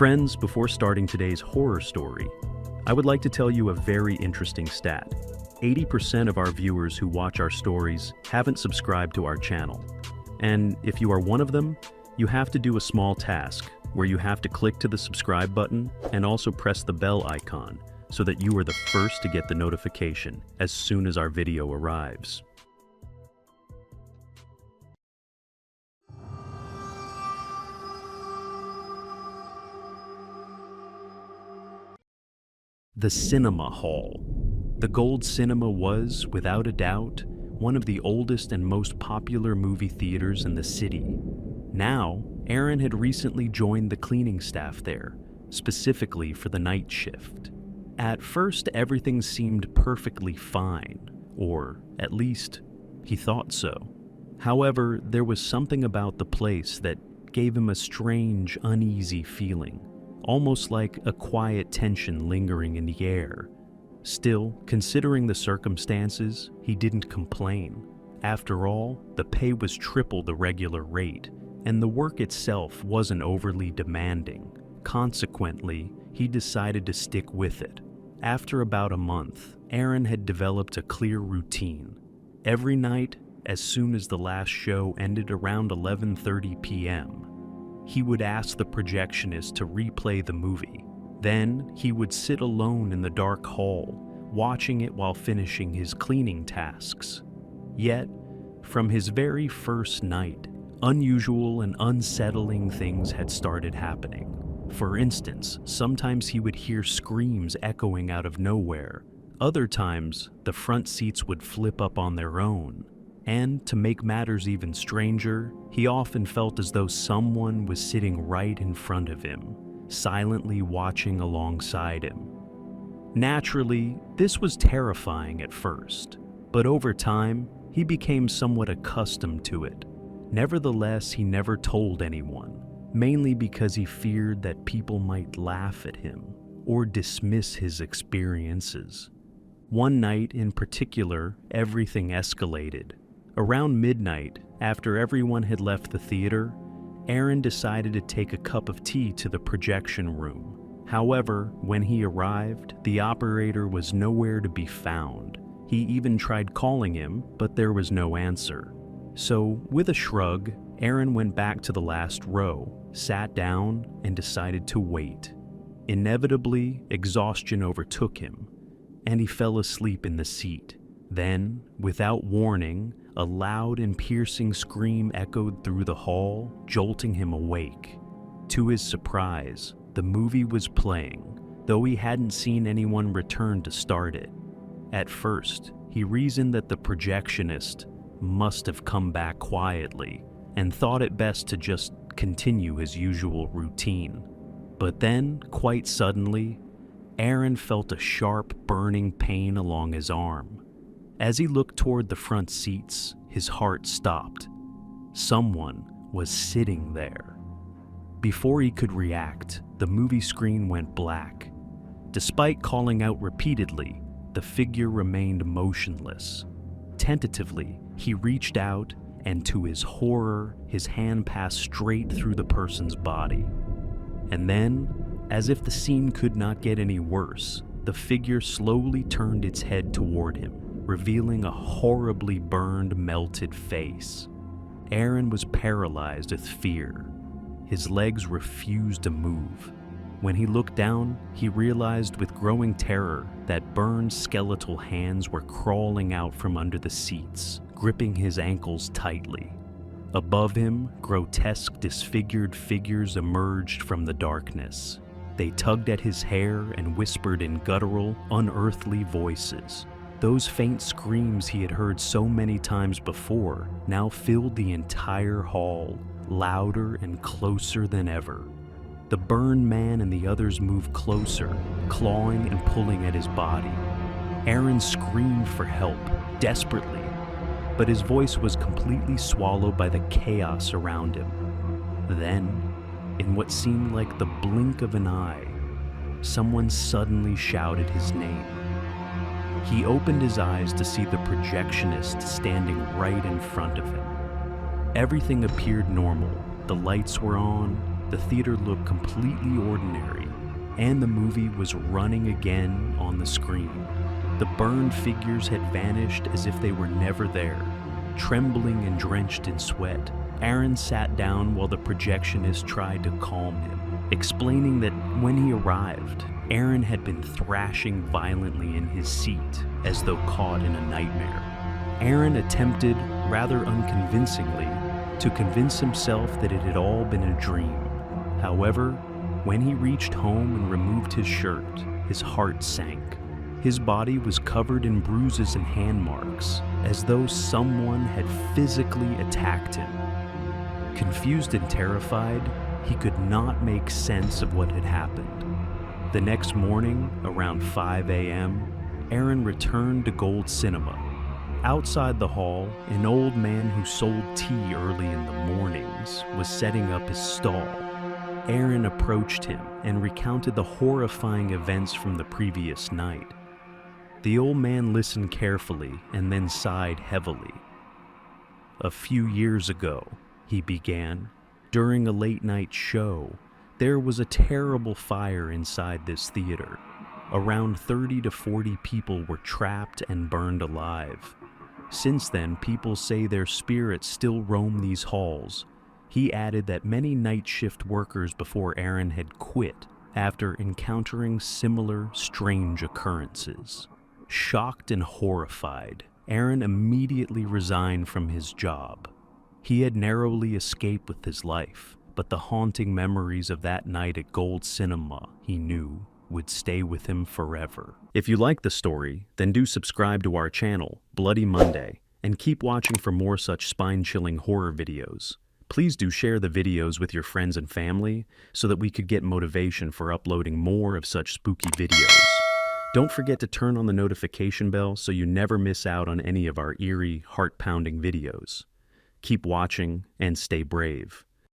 Friends, before starting today's horror story, I would like to tell you a very interesting stat. 80% of our viewers who watch our stories haven't subscribed to our channel. And if you are one of them, you have to do a small task where you have to click to the subscribe button and also press the bell icon so that you are the first to get the notification as soon as our video arrives. The Cinema Hall. The Gold Cinema was, without a doubt, one of the oldest and most popular movie theaters in the city. Now, Aaron had recently joined the cleaning staff there, specifically for the night shift. At first, everything seemed perfectly fine, or at least, he thought so. However, there was something about the place that gave him a strange, uneasy feeling. Almost like a quiet tension lingering in the air. Still, considering the circumstances, he didn't complain. After all, the pay was triple the regular rate, and the work itself wasn't overly demanding. Consequently, he decided to stick with it. After about a month, Aaron had developed a clear routine. Every night, as soon as the last show ended around 11:30 p.m., he would ask the projectionist to replay the movie. Then he would sit alone in the dark hall, watching it while finishing his cleaning tasks. Yet, from his very first night, unusual and unsettling things had started happening. For instance, sometimes he would hear screams echoing out of nowhere. Other times, the front seats would flip up on their own. And to make matters even stranger, he often felt as though someone was sitting right in front of him, silently watching alongside him. Naturally, this was terrifying at first, but over time, he became somewhat accustomed to it. Nevertheless, he never told anyone, mainly because he feared that people might laugh at him or dismiss his experiences. One night in particular, everything escalated. Around midnight, after everyone had left the theater, Aaron decided to take a cup of tea to the projection room. However, when he arrived, the operator was nowhere to be found. He even tried calling him, but there was no answer. So, with a shrug, Aaron went back to the last row, sat down, and decided to wait. Inevitably, exhaustion overtook him, and he fell asleep in the seat. Then, without warning, a loud and piercing scream echoed through the hall, jolting him awake. To his surprise, the movie was playing, though he hadn't seen anyone return to start it. At first, he reasoned that the projectionist must have come back quietly and thought it best to just continue his usual routine. But then, quite suddenly, Aaron felt a sharp, burning pain along his arm. As he looked toward the front seats, his heart stopped. Someone was sitting there. Before he could react, the movie screen went black. Despite calling out repeatedly, the figure remained motionless. Tentatively, he reached out, and to his horror, his hand passed straight through the person's body. And then, as if the scene could not get any worse, the figure slowly turned its head toward him, revealing a horribly burned, melted face. Aaron was paralyzed with fear. His legs refused to move. When he looked down, he realized with growing terror that burned skeletal hands were crawling out from under the seats, gripping his ankles tightly. Above him, grotesque, disfigured figures emerged from the darkness. They tugged at his hair and whispered in guttural, unearthly voices. Those faint screams he had heard so many times before now filled the entire hall, louder and closer than ever. The burned man and the others moved closer, clawing and pulling at his body. Aaron screamed for help, desperately, but his voice was completely swallowed by the chaos around him. Then, in what seemed like the blink of an eye, someone suddenly shouted his name. He opened his eyes to see the projectionist standing right in front of him. Everything appeared normal. The lights were on, the theater looked completely ordinary, and the movie was running again on the screen. The burned figures had vanished as if they were never there. Trembling and drenched in sweat, Aaron sat down while the projectionist tried to calm him, explaining that when he arrived, Aaron had been thrashing violently in his seat as though caught in a nightmare. Aaron attempted, rather unconvincingly, to convince himself that it had all been a dream. However, when he reached home and removed his shirt, his heart sank. His body was covered in bruises and hand marks, as though someone had physically attacked him. Confused and terrified, he could not make sense of what had happened. The next morning, around 5 a.m., Aaron returned to Gold Cinema. Outside the hall, an old man who sold tea early in the mornings was setting up his stall. Aaron approached him and recounted the horrifying events from the previous night. The old man listened carefully and then sighed heavily. "A few years ago," he began, "during a late-night show, there was a terrible fire inside this theater. Around 30 to 40 people were trapped and burned alive. Since then, people say their spirits still roam these halls." He added that many night shift workers before Aaron had quit after encountering similar strange occurrences. Shocked and horrified, Aaron immediately resigned from his job. He had narrowly escaped with his life, but the haunting memories of that night at Gold Cinema, he knew, would stay with him forever. If you like the story, then do subscribe to our channel, Bloody Monday, and keep watching for more such spine-chilling horror videos. Please do share the videos with your friends and family so that we could get motivation for uploading more of such spooky videos. Don't forget to turn on the notification bell so you never miss out on any of our eerie, heart-pounding videos. Keep watching and stay brave.